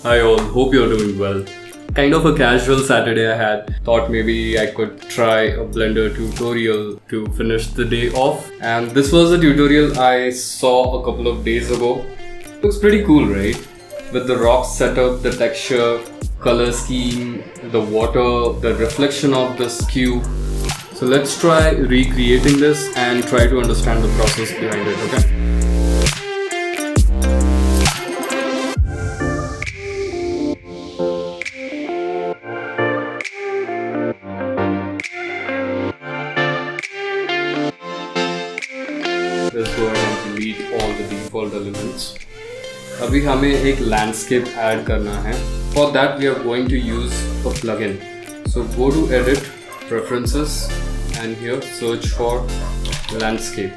Hi all, hope you're doing well. Kind of a casual Saturday I had. Thought maybe I could try a Blender tutorial to finish the day off. And this was a tutorial I saw a couple of days ago. Looks pretty cool, right? With the rock setup, the texture, color scheme, the water, the reflection of this cube. So let's try recreating this and try to understand the process behind it, okay? Let's go ahead and delete all the default elements. अभी हमें एक landscape add करना है. For that we are going to use a plugin. So go to Edit, Preferences, and here search for Landscape.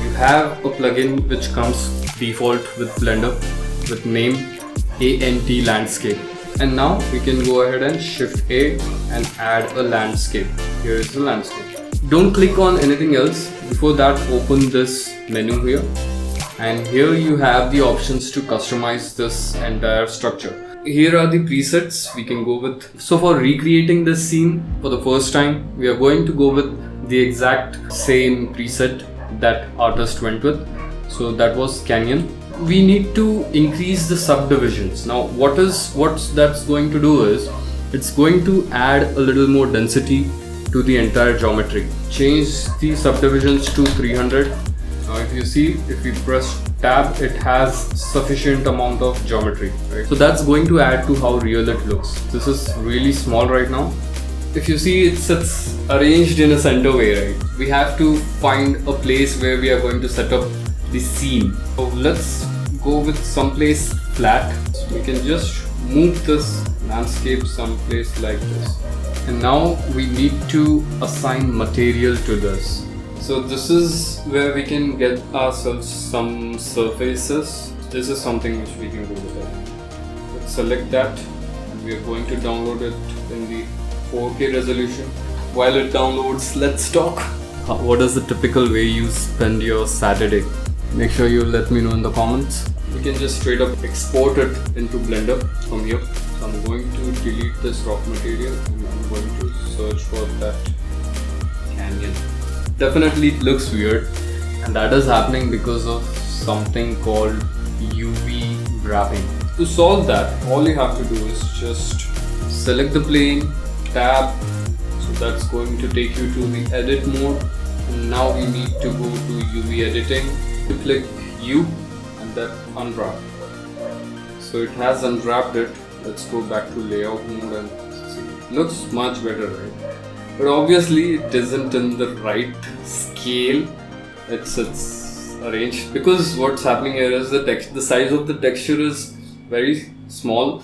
You have a plugin which comes default with Blender with name ANT Landscape. And now we can go ahead and Shift A and add a landscape. Here is the landscape. Don't click on anything else. Before that, open this menu here, and here you have the options to customize this entire structure. Here are the presets we can go with. So for recreating this scene for the first time, we are going to go with the exact same preset that artist went with. So that was Canyon. We need to increase the subdivisions. Now what that's going to do is it's going to add a little more density to the entire geometry. Change the subdivisions to 300. Now if you see, if we press tab, it has sufficient amount of geometry, right? So that's going to add to how real it looks. This is really small right now. If you see, it's arranged in a center way, right? We have to find a place where we are going to set up the scene. So let's go with someplace flat. So we can just move this landscape someplace like this. And now we need to assign material to this. So this is where we can get ourselves some surfaces. This is something which we can go with. Let's select that, and we are going to download it in the 4K resolution. While it downloads, let's talk. What is the typical way you spend your Saturday? Make sure you let me know in the comments. We can just straight up export it into Blender from here. So I'm going to delete this rock material and I'm going to search for that canyon. Definitely it looks weird, and that is happening because of something called UV wrapping. To solve that, all you have to do is just select the plane, tab, so that's going to take you to the edit mode, and now we need to go to UV editing. You click U and then unwrap. So it has unwrapped it. Let's go back to layout mode and see. Looks much better, right? But obviously it isn't in the right scale. It's arranged, because what's happening here is the size of the texture is very small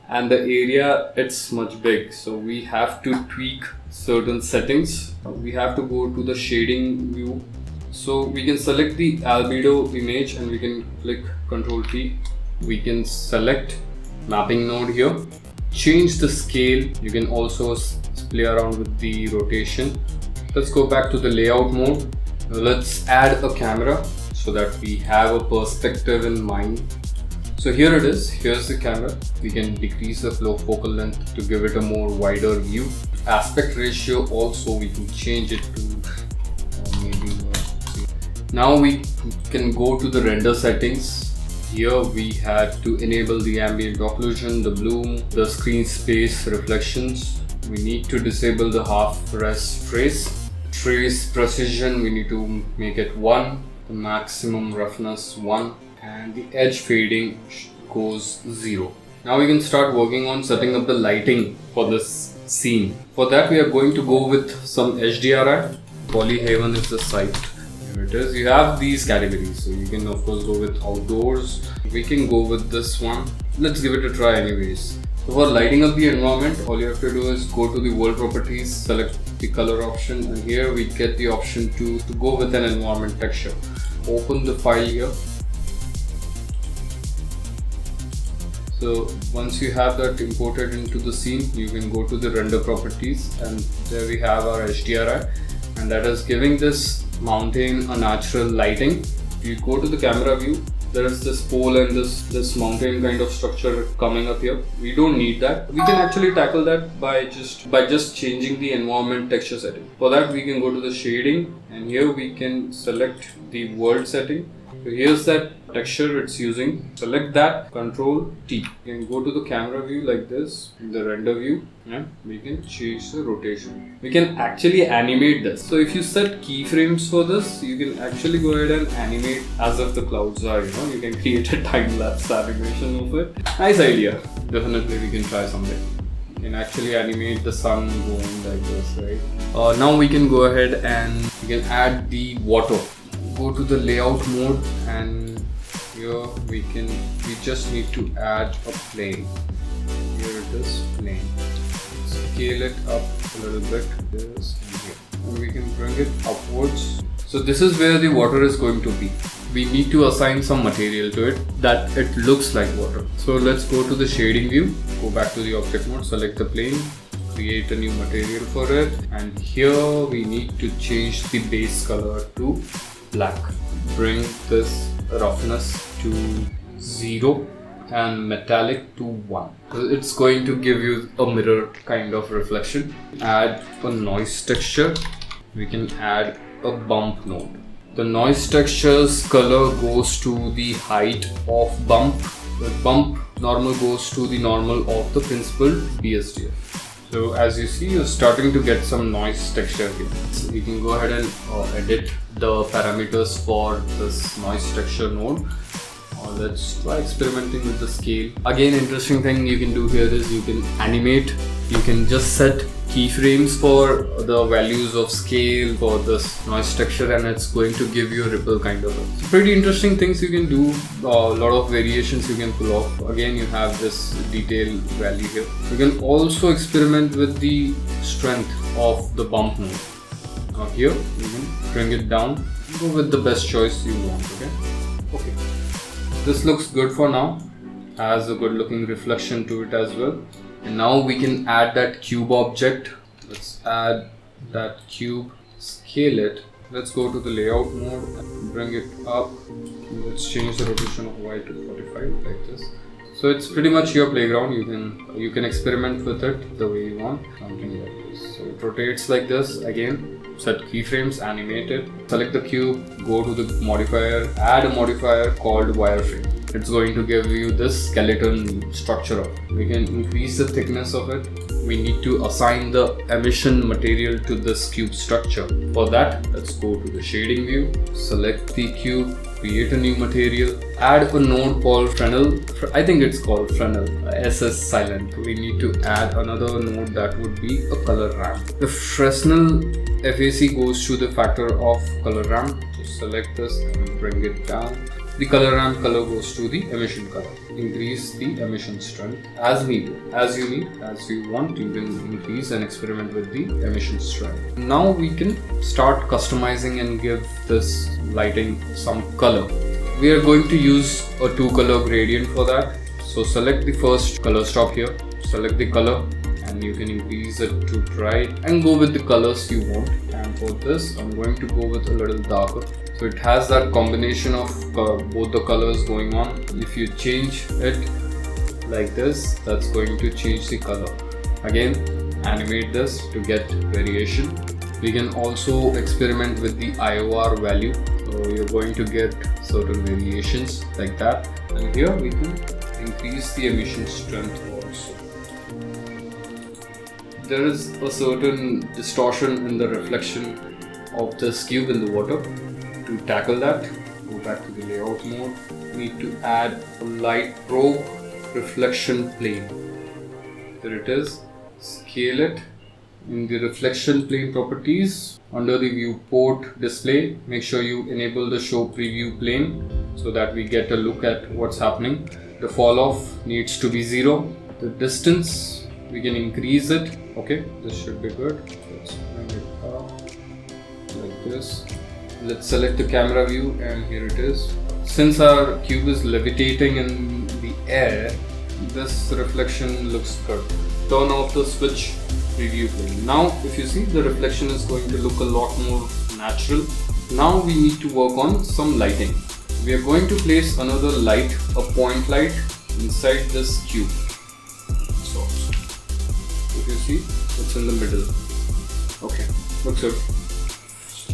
and the area it's much big. So we have to tweak certain settings. We have to go to the shading view. So we can select the albedo image and we can click Ctrl T. We can select mapping node here. Change the scale. You can also play around with the rotation. Let's go back to the layout mode. Now let's add a camera so that we have a perspective in mind. So here it is. Here's the camera. We can decrease the flow focal length to give it a more wider view. Aspect ratio also we can change it to maybe. Now we can go to the render settings. Here we had to enable the ambient occlusion, the bloom, the screen space reflections. We need to disable the half res trace. Trace precision we need to make it 1, the maximum roughness 1, and the edge fading goes 0. Now we can start working on setting up the lighting for this scene. For that we are going to go with some HDRI. Polyhaven is the site. Here it is. You have these categories, so you can of course go with outdoors. We can go with this one. Let's give it a try anyways. So for lighting up the environment, all you have to do is go to the world properties, select the color option, and here we get the option to go with an environment texture. Open the file here. So once you have that imported into the scene, you can go to the render properties, and there we have our HDRI, and that is giving this mountain a natural lighting. If you go to the camera view, there is this pole and this mountain kind of structure coming up here. We don't need that. We can actually tackle that by just changing the environment texture setting. For that, we can go to the shading, and here we can select the world setting. So here's that texture it's using. Select that, Control T. You can go to the camera view like this, in the render view, and we can change the rotation. We can actually animate this. So if you set keyframes for this, you can actually go ahead and animate as if the clouds are, you can create a time-lapse animation of it. Nice idea. Definitely we can try someday. You can actually animate the sun going like this, right? Now we can go ahead and we can add the water. Go to the layout mode, and here we just need to add a plane. Here it is, plane. Scale it up a little bit, this and here, and we can bring it upwards. So this is where the water is going to be. We need to assign some material to it that it looks like water. So let's go to the shading view, go back to the object mode, select the plane, create a new material for it, and here we need to change the base color to black. Bring this roughness to 0 and metallic to 1. It's going to give you a mirror kind of reflection. Add a noise texture. We can add a bump node. The noise texture's color goes to the height of bump. The bump normal goes to the normal of the principled BSDF. So as you see, you're starting to get some noise texture here. So you can go ahead and edit the parameters for this noise texture node. Let's try experimenting with the scale. Again, interesting thing you can do here is you can animate. You can just set keyframes for the values of scale for this noise texture, and it's going to give you a ripple kind of. So pretty interesting things you can do. A lot of variations you can pull off. Again, you have this detail value here. You can also experiment with the strength of the bump node. Now here you can bring it down. Go with the best choice you want. Okay. This looks good for now. Has a good looking reflection to it as well. And now we can add that cube object. Let's add that cube, scale it. Let's go to the layout mode, bring it up. Let's change the rotation of Y to 45 like this. So it's pretty much your playground. You can experiment with it the way you want, something like this. So it rotates like this. Again, set keyframes, animate it. Select the cube, go to the modifier, add a modifier called wireframe. It's going to give you this skeleton structure. We can increase the thickness of it. We need to assign the emission material to this cube structure. For that, let's go to the shading view, select the cube, create a new material, add a node called Fresnel. I think it's called Fresnel, SS silent. We need to add another node that would be a color ramp. The Fresnel FAC goes to the factor of color ramp. Just select this and bring it down. The color ramp color goes to the emission color. Increase the emission strength as needed. As you need, as you want, you can increase and experiment with the emission strength. Now we can start customizing and give this lighting some color. We are going to use a 2-color gradient for that. So select the first color stop here, select the color, and you can increase it to bright and go with the colors you want. And for this, I'm going to go with a little darker. So it has that combination of both the colors going on. If you change it like this, that's going to change the color. Again, animate this to get variation. We can also experiment with the IOR value. So you're going to get certain variations like that. And here we can increase the emission strength also. There is a certain distortion in the reflection of this cube in the water. To tackle that, go back to the layout mode. We need to add a light probe reflection plane. There it is. Scale it. In the reflection plane properties, under the viewport display, make sure you enable the show preview plane so that we get a look at what's happening. The fall off needs to be 0. The distance, we can increase it. Okay, this should be good. Let's bring it up like this. Let's select the camera view, and here it is. Since our cube is levitating in the air, this reflection looks good. Turn off the switch preview plane. Now if you see, the reflection is going to look a lot more natural. Now we need to work on some lighting. we are going to place another light, a point light, inside this cube. So, if you see, it's in the middle. Okay, looks good.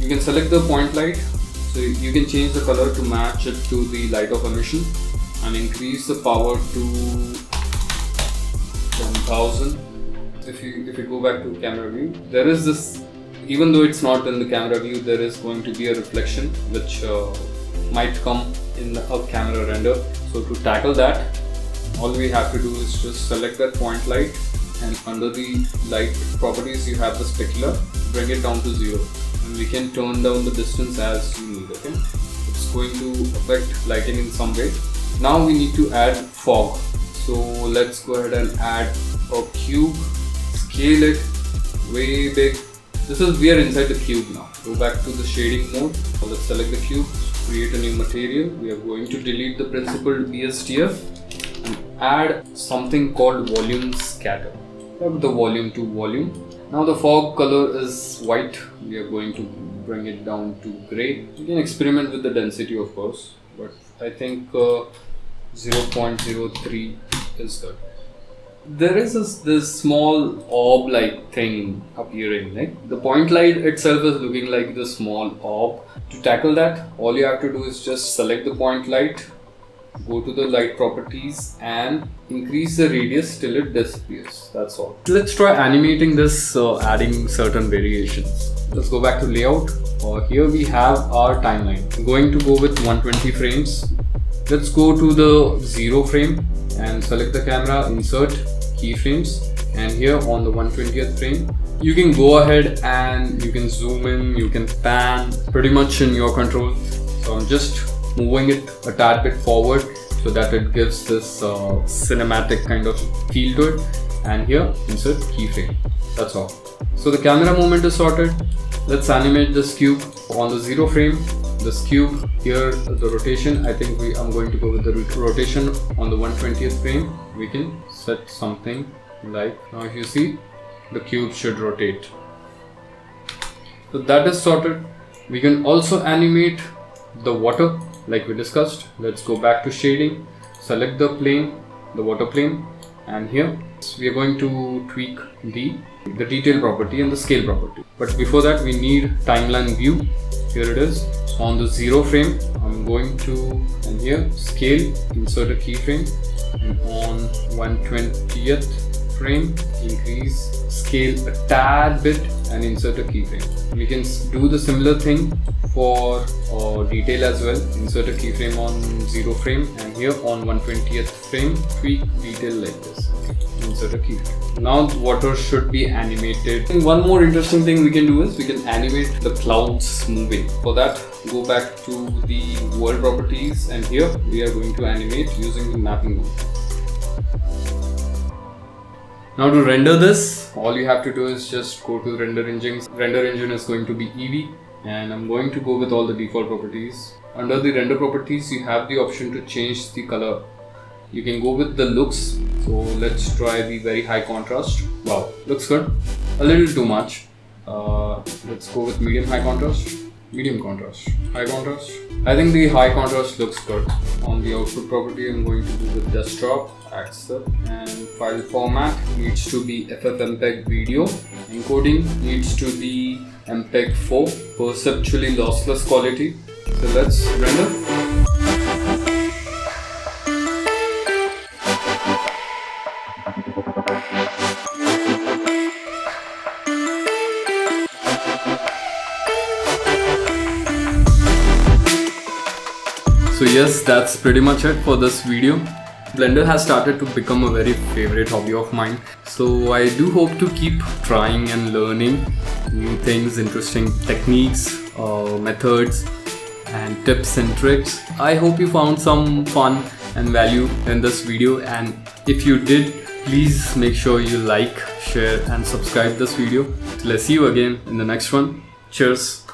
You can select the point light, so you can change the color to match it to the light of emission and increase the power to 10,000. If you go back to camera view, there is this, even though it's not in the camera view, there is going to be a reflection which might come in a camera render. So to tackle that, all we have to do is just select that point light, and under the light properties you have the specular, bring it down to 0, and we can turn down the distance as you need. Okay, it's going to affect lighting in some way. Now we need to add fog, so let's go ahead and add a cube, scale it way big. We are inside the cube now. Go back to the shading mode. So let's select the cube, create a new material. We are going to delete the principled BSDF and add something called volume scatter. Have the volume to volume. Now the fog color is white. We are going to bring it down to gray. You can experiment with the density, of course, but I think 0.03 is good. There is this small orb-like thing appearing, like the point light itself is looking like the small orb. To tackle that, all you have to do is just select the point light, go to the light properties and increase the radius till it disappears. That's all. Let's try animating this, adding certain variations. Let's go back to layout. Here we have our timeline. I'm going to go with 120 frames. Let's go to the 0 frame and select the camera, insert keyframes, and here on the 120th frame you can go ahead and you can zoom in, you can pan, pretty much in your control. So I'm just moving it a tad bit forward so that it gives this cinematic kind of feel to it, and here insert keyframe. That's all. So the camera movement is sorted. Let's animate this cube on the 0 frame. This cube here, the rotation, I think I'm going to go with the rotation on the 120th frame. We can set something like, now if you see, the cube should rotate. So that is sorted. We can also animate the water like we discussed. Let's go back to shading, select the plane, the water plane, and here we are going to tweak the detail property and the scale property. But before that, we need timeline view. Here it is. So on the 0 frame, I'm going to, and here scale, insert a keyframe, and on 120th frame, increase scale a tad bit and insert a keyframe. We can do the similar thing for detail as well. Insert a keyframe on 0 frame, and here on 120th frame, tweak detail like this. Insert a keyframe. Now the water should be animated. And one more interesting thing we can do is we can animate the clouds moving. For that, go back to the world properties, and here we are going to animate using the mapping mode. Now to render this, all you have to do is just go to render engines. Render engine is going to be Eevee, and I'm going to go with all the default properties. Under the render properties, you have the option to change the color. You can go with the looks. So let's try the very high contrast. Wow, looks good. A little too much. Let's go with medium high contrast. Medium contrast. High contrast. I think the high contrast looks good. On the output property, I'm going to do the desktop, accept, and file format needs to be FFmpeg video. Encoding needs to be MPEG 4, perceptually lossless quality. So let's render. So yes, that's pretty much it for this video. Blender has started to become a very favorite hobby of mine. So I do hope to keep trying and learning new things, interesting techniques, methods and tips and tricks. I hope you found some fun and value in this video, and if you did, please make sure you like, share and subscribe this video. Till I see you again in the next one. Cheers.